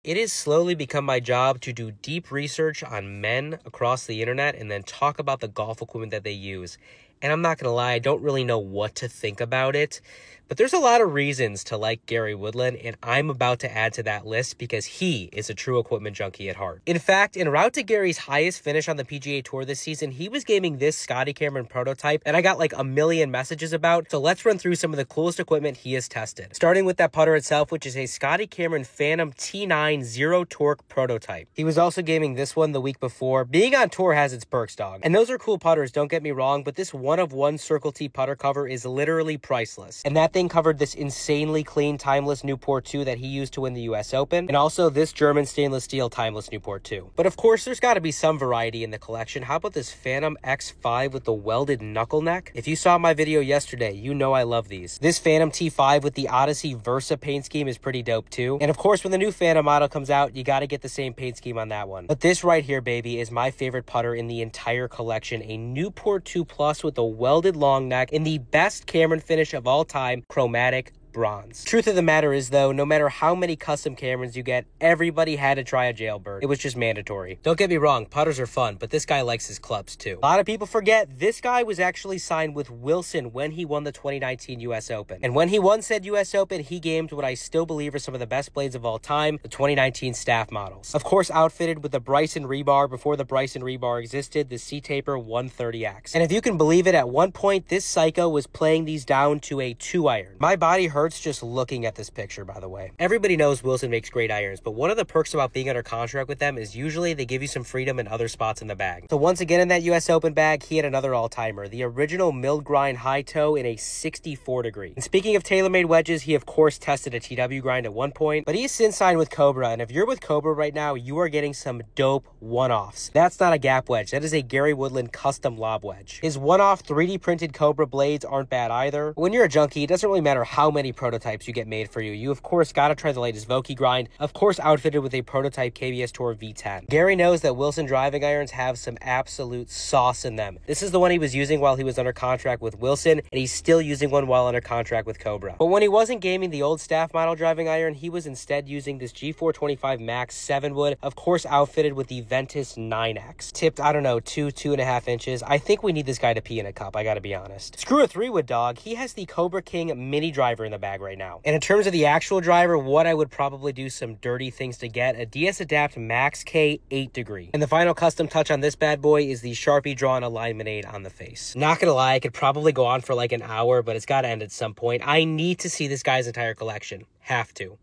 It has slowly become my job to do deep research on men across the internet and then talk about the golf equipment that they use. And I'm not going to lie, I don't really know what to think about it. But there's a lot of reasons to like Gary Woodland, and I'm about to add to that list because he is a true equipment junkie at heart. In fact, en route to Gary's highest finish on the PGA Tour this season, he was gaming this Scotty Cameron prototype, and I got like a million messages about, so let's run through some of the coolest equipment he has tested. Starting with that putter itself, which is a Scotty Cameron Phantom T9 Zero Torque prototype. He was also gaming this one the week before. Being on tour has its perks, dog. And those are cool putters, don't get me wrong, but this one-of-one Circle T putter cover is literally priceless. And that thing covered this insanely clean timeless Newport 2 that he used to win the US Open, and also this German stainless steel timeless Newport 2. But of course, there's got to be some variety in the collection. How about this Phantom X5 with the welded knuckle neck? If you saw my video yesterday, you know I love these. This Phantom T5 with the Odyssey Versa paint scheme is pretty dope too. And of course, when the new Phantom model comes out, you got to get the same paint scheme on that one. But this right here, baby, is my favorite putter in the entire collection. A Newport 2 Plus with a welded long neck in the best Cameron finish of all time, chromatic bronze. Truth of the matter is though, no matter how many custom Camerons you get, everybody had to try a Jailbird. It was just mandatory. Don't get me wrong, putters are fun, but this guy likes his clubs too. A lot of people forget this guy was actually signed with Wilson when he won the 2019 US Open. And when he won said US Open, he gamed what I still believe are some of the best blades of all time, the 2019 staff models. Of course, outfitted with the Bryson rebar before the Bryson rebar existed, the C-Taper 130X. And if you can believe it, at one point, this psycho was playing these down to a 2-iron. My body hurts just looking at this picture, by the way. Everybody knows Wilson makes great irons, but one of the perks about being under contract with them is usually they give you some freedom in other spots in the bag. So once again in that US Open bag, he had another all-timer, the original milled grind high toe in a 64 degree. And speaking of TaylorMade wedges, he of course tested a TW grind at one point, but he's since signed with Cobra, and if you're with Cobra right now, you are getting some dope one-offs. That's not a gap wedge, that is a Gary Woodland custom lob wedge. His one-off 3D printed Cobra blades aren't bad either. When you're a junkie, it doesn't really matter how many prototypes you get made for you. You of course gotta try the latest Vokey grind, of course outfitted with a prototype KBS Tour V10. Gary knows that Wilson driving irons have some absolute sauce in them. This is the one he was using while he was under contract with Wilson, and he's still using one while under contract with Cobra. But when he wasn't gaming the old staff model driving iron, he was instead using this G425 Max 7 wood, of course outfitted with the Ventus 9X. Tipped, I don't know, 2.5 inches. I think we need this guy to pee in a cup, I gotta be honest. Screw a 3-wood, dog. He has the Cobra King mini driver in the bag right now. And in terms of the actual driver, what I would probably do some dirty things to get, a DS Adapt Max K 8 degree. And the final custom touch on this bad boy is the Sharpie drawn alignment aid on the face. Not gonna lie, I could probably go on for like an hour, but it's gotta end at some point. I need to see this guy's entire collection. Have to.